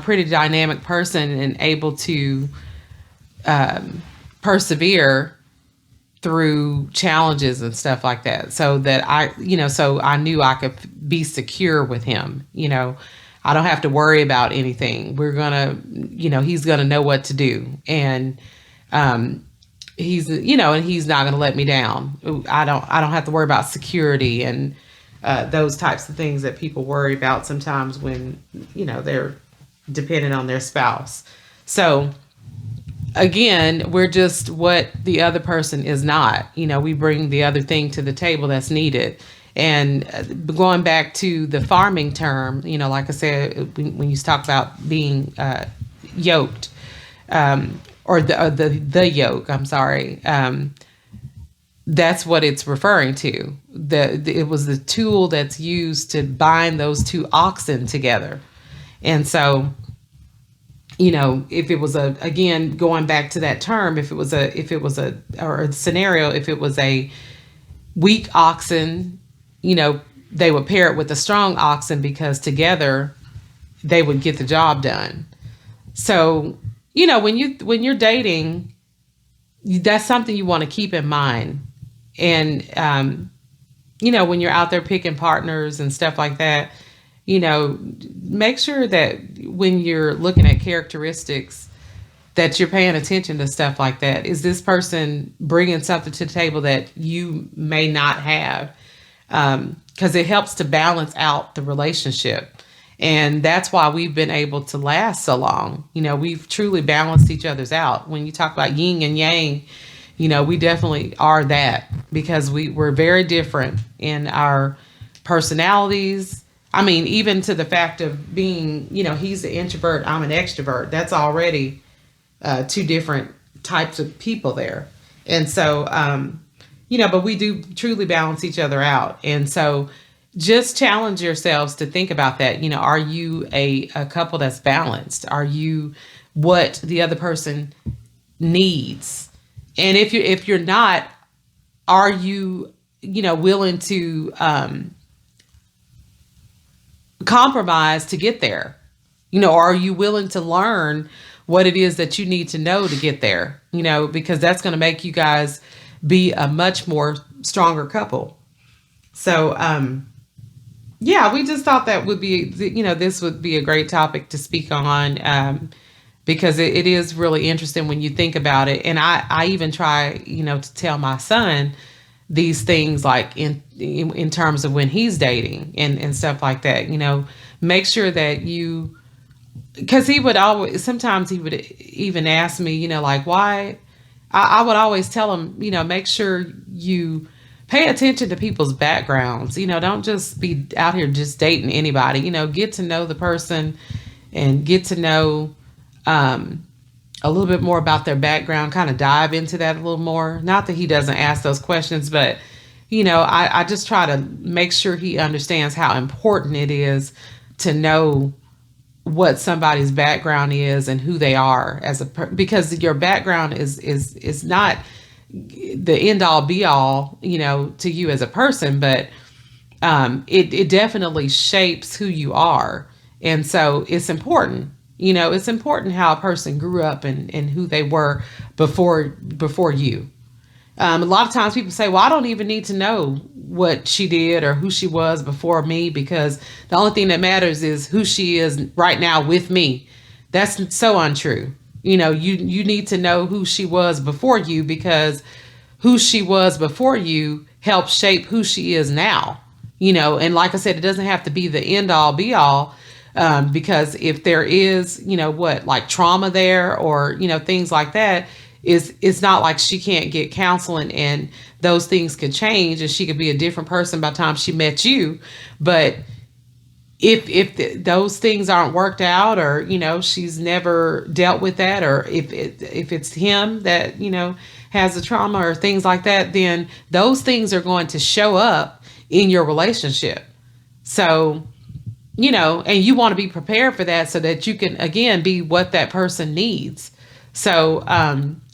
pretty dynamic person and able to persevere through challenges and stuff like that. So that so I knew I could be secure with him. I don't have to worry about anything. We're gonna, he's gonna know what to do, and he's not gonna let me down. I don't have to worry about security and those types of things that people worry about sometimes when, they're dependent on their spouse. So again, we're just what the other person is not. We bring the other thing to the table that's needed. And going back to the farming term, like I said, when you talk about being yoked, or the yoke, I'm sorry, that's what it's referring to. It was the tool that's used to bind those two oxen together. And so, if it was again, going back to that term, if it was a scenario, if it was a weak oxen, they would pair it with a strong oxen because together they would get the job done. So, when you're dating, that's something you want to keep in mind. And, when you're out there picking partners and stuff like that, make sure that when you're looking at characteristics that you're paying attention to stuff like that. Is this person bringing something to the table that you may not have? Because it helps to balance out the relationship. And that's why we've been able to last so long. We've truly balanced each other's out. When you talk about yin and yang, We definitely are that because we're very different in our personalities. I mean, even to the fact of being, he's an introvert, I'm an extrovert. That's already two different types of people there. And so, but we do truly balance each other out. And so just challenge yourselves to think about that. Are you a couple that's balanced? Are you what the other person needs? And if you're not, are you, willing to compromise to get there? Are you willing to learn what it is that you need to know to get there? Because that's going to make you guys be a much more stronger couple. So, yeah, we just thought that would be, this would be a great topic to speak on, because it is really interesting when you think about it. And I even try, to tell my son these things, like in terms of when he's dating and stuff like that. Make sure that you, because sometimes he would even ask me, like, why. I would always tell him, make sure you pay attention to people's backgrounds. Don't just be out here just dating anybody. Get to know the person and get to know a little bit more about their background, kind of dive into that a little more. Not that he doesn't ask those questions, but, I just try to make sure he understands how important it is to know what somebody's background is and who they are because your background is not the end all be all, to you as a person, but it definitely shapes who you are. And so it's important, it's important how a person grew up and who they were before you. A lot of times people say, well, I don't even need to know what she did or who she was before me, because the only thing that matters is who she is right now with me. That's so untrue. You need to know who she was before you, because who she was before you helps shape who she is now. And like I said, it doesn't have to be the end all be all, because if there is, like trauma there or, things like that, it's not like she can't get counseling and those things could change and she could be a different person by the time she met you. But if those things aren't worked out, or she's never dealt with that, or if it's him that has a trauma or things like that, then those things are going to show up in your relationship. So and you want to be prepared for that so that you can again be what that person needs. So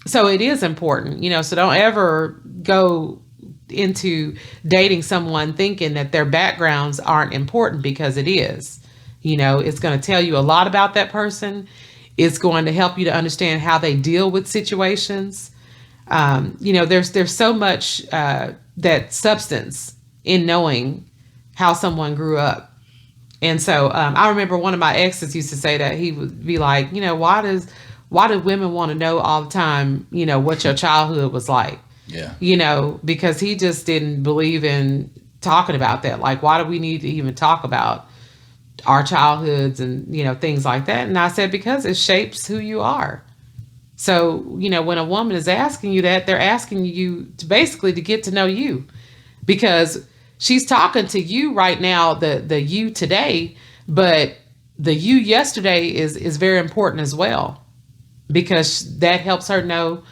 so it is important, so don't ever go into dating someone thinking that their backgrounds aren't important, because it is. It's going to tell you a lot about that person. It's going to help you to understand how they deal with situations. There's so much that substance in knowing how someone grew up. And so I remember one of my exes used to say that he would be like, why do women want to know all the time, what your childhood was like? Yeah. Because he just didn't believe in talking about that. Like, why do we need to even talk about our childhoods and, things like that? And I said, because it shapes who you are. So, when a woman is asking you that, they're asking you to basically to get to know you, because she's talking to you right now, the you today, but the you yesterday is very important as well, because that helps her know,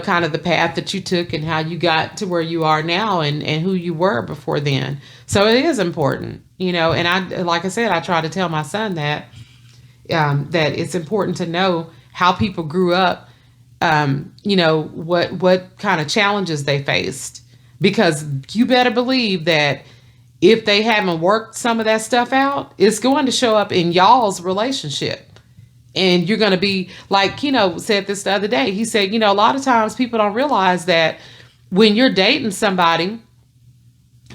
kind of the path that you took and how you got to where you are now and who you were before then. So it is important, and like I said, I try to tell my son that it's important to know how people grew up, what kind of challenges they faced, because you better believe that if they haven't worked some of that stuff out, it's going to show up in y'all's relationship. And you're going to be like, Keno said this the other day. He said, a lot of times people don't realize that when you're dating somebody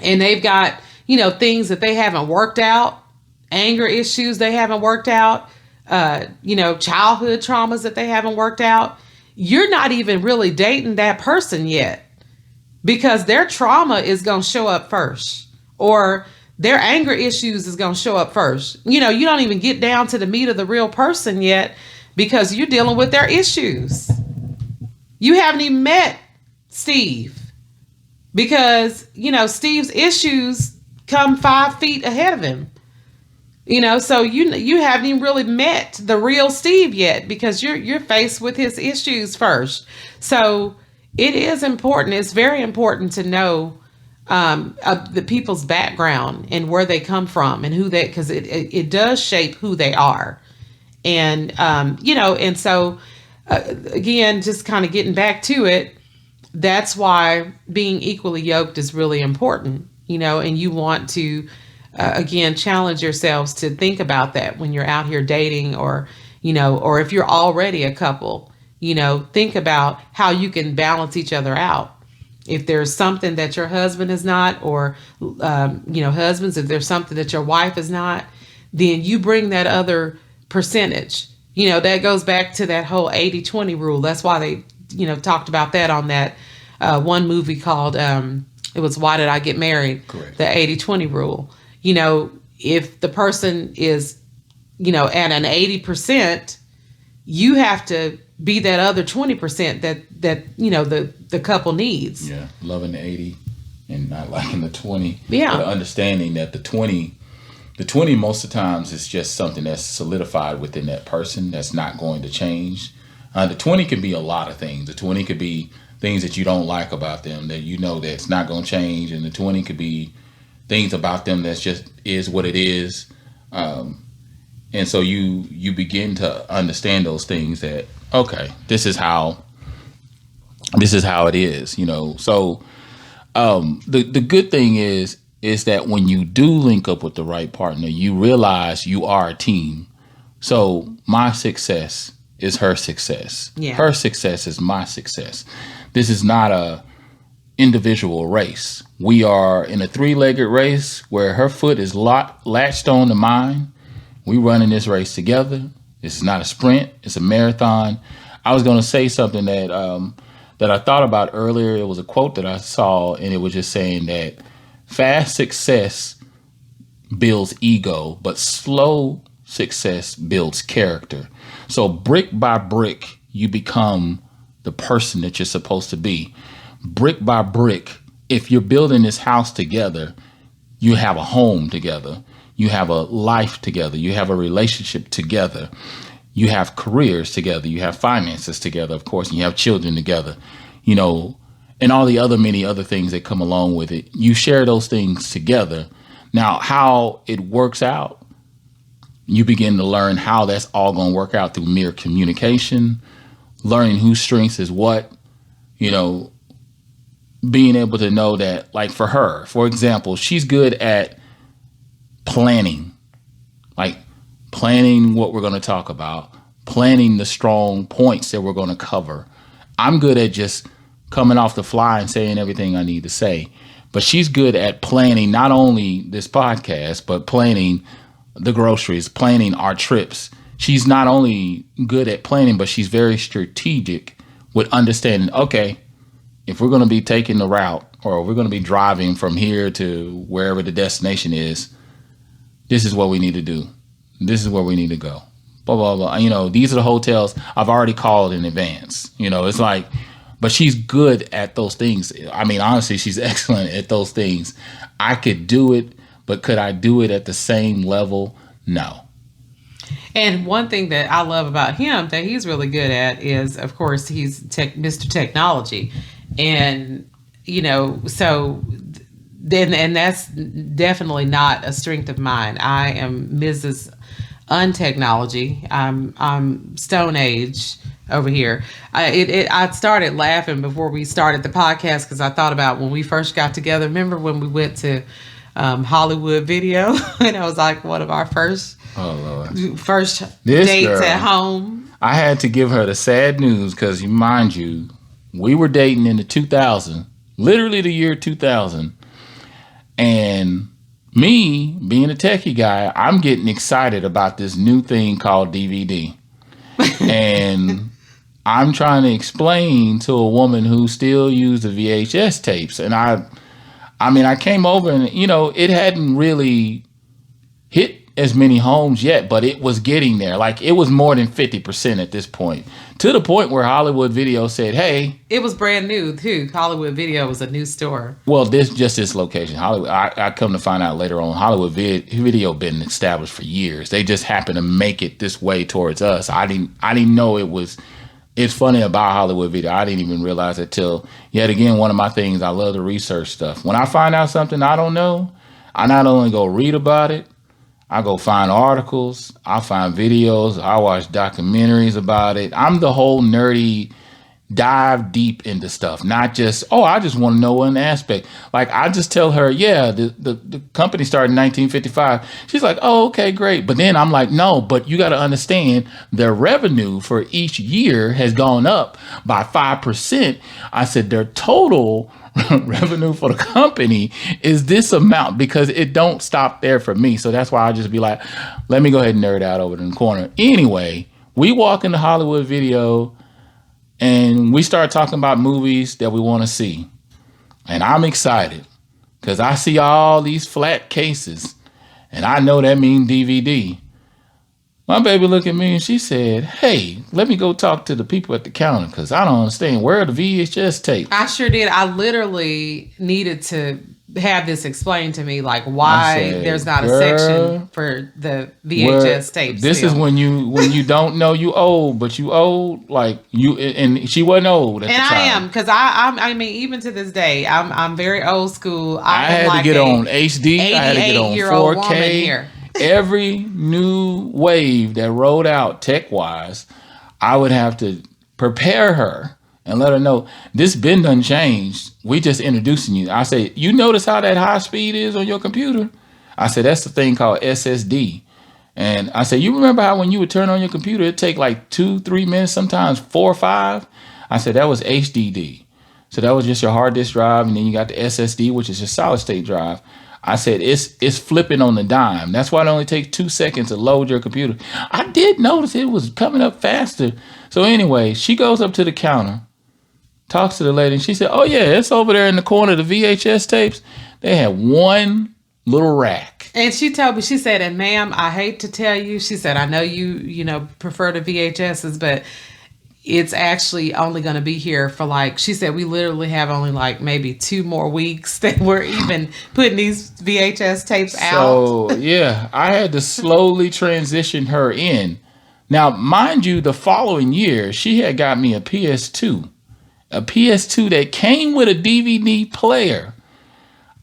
and they've got, things that they haven't worked out, anger issues they haven't worked out, childhood traumas that they haven't worked out, you're not even really dating that person yet, because their trauma is going to show up first, or their anger issues is going to show up first. You don't even get down to the meat of the real person yet, because you're dealing with their issues. You haven't even met Steve because, Steve's issues come 5 feet ahead of him. So you haven't even really met the real Steve yet because you're faced with his issues first. So it is important. It's very important to know the people's background and where they come from and because it does shape who they are. And, and so again, just kind of getting back to it, that's why being equally yoked is really important, and you want to, again, challenge yourselves to think about that when you're out here dating or if you're already a couple, think about how you can balance each other out. If there's something that your husband is not, or, husbands, if there's something that your wife is not, then you bring that other percentage. That goes back to that whole 80-20 rule. That's why they, talked about that on that one movie called, it was Why Did I Get Married? Correct. The 80-20 rule. If the person is, at an 80%, you have to be that other 20% that the couple needs. Yeah, loving the 80 and not liking the 20. Yeah. But understanding that the 20 most of the times is just something that's solidified within that person that's not going to change. The 20 can be a lot of things. The 20 could be things that you don't like about them that that's not going to change, and the 20 could be things about them that's just is what it is. And so you begin to understand those things that, okay, this is how it is, So the good thing is that when you do link up with the right partner, you realize you are a team. So my success is her success. Yeah. Her success is my success. This is not a individual race. We are in a 3-legged race where her foot is latched on to mine. We running this race together. This is not a sprint. It's a marathon. I was going to say something that I thought about earlier. It was a quote that I saw, and it was just saying that fast success builds ego, but slow success builds character. So brick by brick, you become the person that you're supposed to be. Brick by brick, if you're building this house together, you have a home together. You have a life together. You have a relationship together. You have careers together. You have finances together, of course, and you have children together, and all the many other things that come along with it. You share those things together. Now, how it works out, you begin to learn how that's all going to work out through mere communication, learning whose strengths is what, being able to know that, like for her, for example, she's good at planning, like planning what we're going to talk about, planning the strong points that we're going to cover. I'm good at just coming off the fly and saying everything I need to say. But she's good at planning not only this podcast, but planning the groceries, planning our trips. She's not only good at planning, but she's very strategic with understanding, okay, if we're going to be taking the route or we're going to be driving from here to wherever the destination is, this is what we need to do. This is where we need to go. Blah, blah, blah. These are the hotels I've already called in advance. It's like, but she's good at those things. I mean, honestly, she's excellent at those things. I could do it, but could I do it at the same level? No. And one thing that I love about him that he's really good at is, of course, he's Mr. Technology. And, so then, and that's definitely not a strength of mine. I am Mrs. Untechnology. I'm Stone Age over here. I started laughing before we started the podcast because I thought about when we first got together. Remember when we went to Hollywood Video, and it was like one of our first dates girl, at home. I had to give her the sad news because, mind you, we were dating in the 2000, literally the year 2000, and me being a techie guy, I'm getting excited about this new thing called DVD, and I'm trying to explain to a woman who still used the VHS tapes, and I came over and, it hadn't really hit as many homes yet, but it was getting there. Like it was more than 50% at this point, to the point where Hollywood Video said, "Hey, It was brand new too. Hollywood Video was a new store. well, this location, Hollywood. I come to find out later on, Hollywood Video been established for years. They just happened to make it this way towards us. I didn't know it was." It's funny about Hollywood Video. I didn't even realize it till, yet again, one of my things, I love to research stuff. When I find out something I don't know, I not only go read about it, I go find articles, I find videos, I watch documentaries about it. I'm the whole nerdy, dive deep into stuff, not just, oh, I just want to know one aspect. Like I just tell her, yeah, the company started in 1955. She's like, oh, okay, great. But then I'm like, no, but you got to understand their revenue for each year has gone up by 5%. I said their total revenue for the company is this amount, because it don't stop there for me. So that's why I just be like, let me go ahead and nerd out over in the corner. Anyway, we walk into Hollywood Video and we start talking about movies that we want to see. And I'm excited because I see all these flat cases and I know that means DVD. My baby looked at me and she said, hey, let me go talk to the people at the counter because I don't understand. Where are the VHS tapes? I sure did. I literally needed to have this explained to me, like why said, there's not a section for the VHS tapes. This is when you don't know you old, but you old like you. And she wasn't old at the time. I am, because I mean even to this day I'm very old school. I had like to get on HD. I had to get on 4K. Here. Every new wave that rolled out tech wise, I would have to prepare her and let her know this been done changed. We just introducing you. I say, you notice how that high speed is on your computer? I said, that's the thing called SSD. And I said, you remember how when you would turn on your computer, it'd take like 2-3 minutes, sometimes 4 or 5? I said, that was HDD. So that was just your hard disk drive. And then you got the SSD, which is your solid state drive. I said, it's flipping on the dime. That's why it only takes 2 seconds to load your computer. I did notice it was coming up faster. So anyway, she goes up to the counter, talks to the lady, and she said, oh yeah, it's over there in the corner, the VHS tapes. They had one little rack. And she told me, she said, and ma'am, I hate to tell you, she said, I know you prefer the VHSs, but it's actually only going to be here for like, she said, we literally have only like maybe 2 more weeks that we're even putting these VHS tapes out. So yeah, I had to slowly transition her in. Now, mind you, the following year, she had got me a PS2 that came with a DVD player.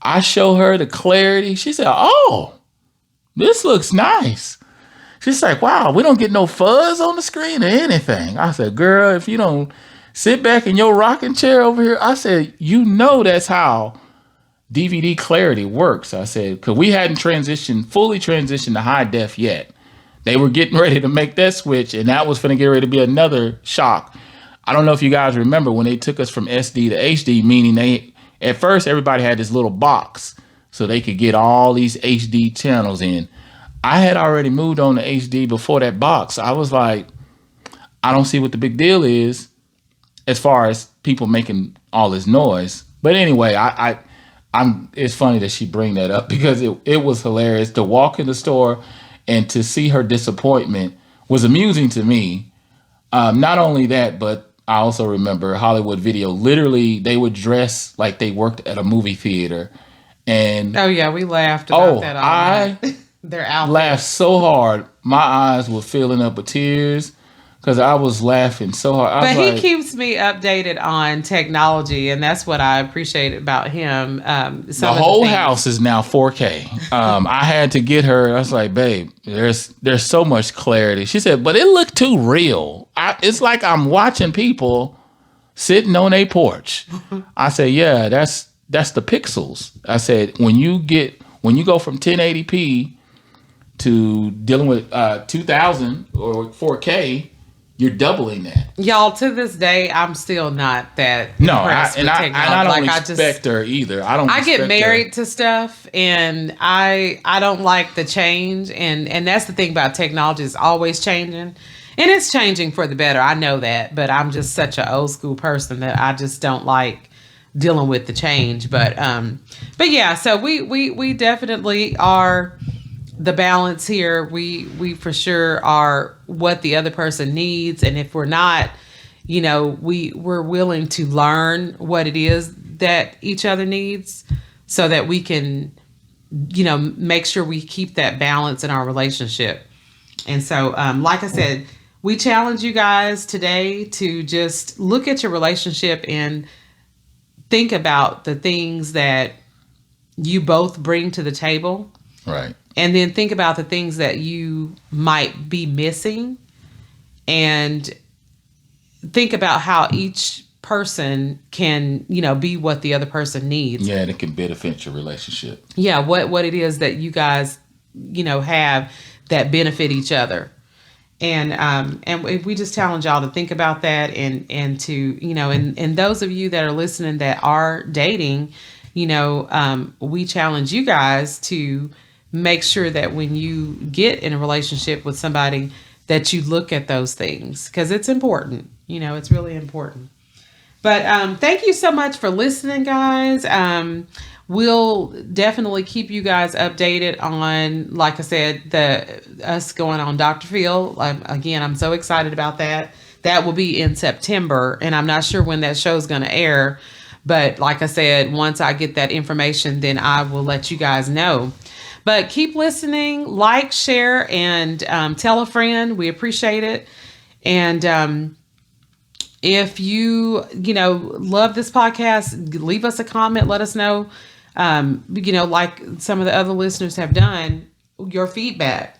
I show her the clarity. She said, oh, this looks nice. She's like, wow, we don't get no fuzz on the screen or anything. I said, girl, if you don't sit back in your rocking chair over here, I said, you know that's how DVD clarity works. I said, because we hadn't fully transitioned to high def yet. They were getting ready to make that switch, and that was going to get ready to be another shock. I don't know if you guys remember when they took us from SD to HD, meaning at first everybody had this little box so they could get all these HD channels in. I had already moved on to HD before that box. I was like, I don't see what the big deal is as far as people making all this noise. But anyway, it's funny that she bring that up because it was hilarious to walk in the store and to see her disappointment was amusing to me. Not only that, but I also remember Hollywood Video. Literally, they would dress like they worked at a movie theater. And oh yeah, we laughed about that all night. Their outfit. Laughed so hard, my eyes were filling up with tears because I was laughing so hard. But he keeps me updated on technology, and that's what I appreciate about him. The whole house is now 4K. I had to get her. I was like, babe, there's so much clarity. She said, but it looked too real. It's like I'm watching people sitting on a porch. I said, yeah, that's the pixels. I said, when you go from 1080p to dealing with 2000 or 4K, you're doubling that. Y'all, to this day, I'm still not that impressed with technology. I don't expect her either. I get married to stuff, and I don't like the change, and that's the thing about technology. It's always changing, and it's changing for the better. I know that, but I'm just such an old school person that I just don't like dealing with the change. But yeah, so we definitely are the balance here, we for sure are what the other person needs, and if we're not, we're willing to learn what it is that each other needs, so that we can, make sure we keep that balance in our relationship. And so, like I said, we challenge you guys today to just look at your relationship and think about the things that you both bring to the table. Right. And then think about the things that you might be missing, and think about how each person can, be what the other person needs. Yeah, and it can benefit your relationship. Yeah, what it is that you guys, have that benefit each other. And we just challenge y'all to think about that, and to, and those of you that are listening that are dating, we challenge you guys to make sure that when you get in a relationship with somebody, that you look at those things, because it's important. It's really important. But thank you so much for listening, guys. We'll definitely keep you guys updated on, like I said, us going on Dr. Phil. Again, I'm so excited about that. That will be in September, and I'm not sure when that show is going to air. But like I said, once I get that information, then I will let you guys know. But keep listening, like, share, and tell a friend. We appreciate it. And if you love this podcast, leave us a comment. Let us know, like some of the other listeners have done, your feedback,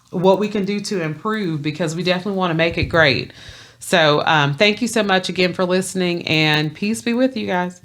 what we can do to improve, because we definitely want to make it great. So thank you so much again for listening, and peace be with you guys.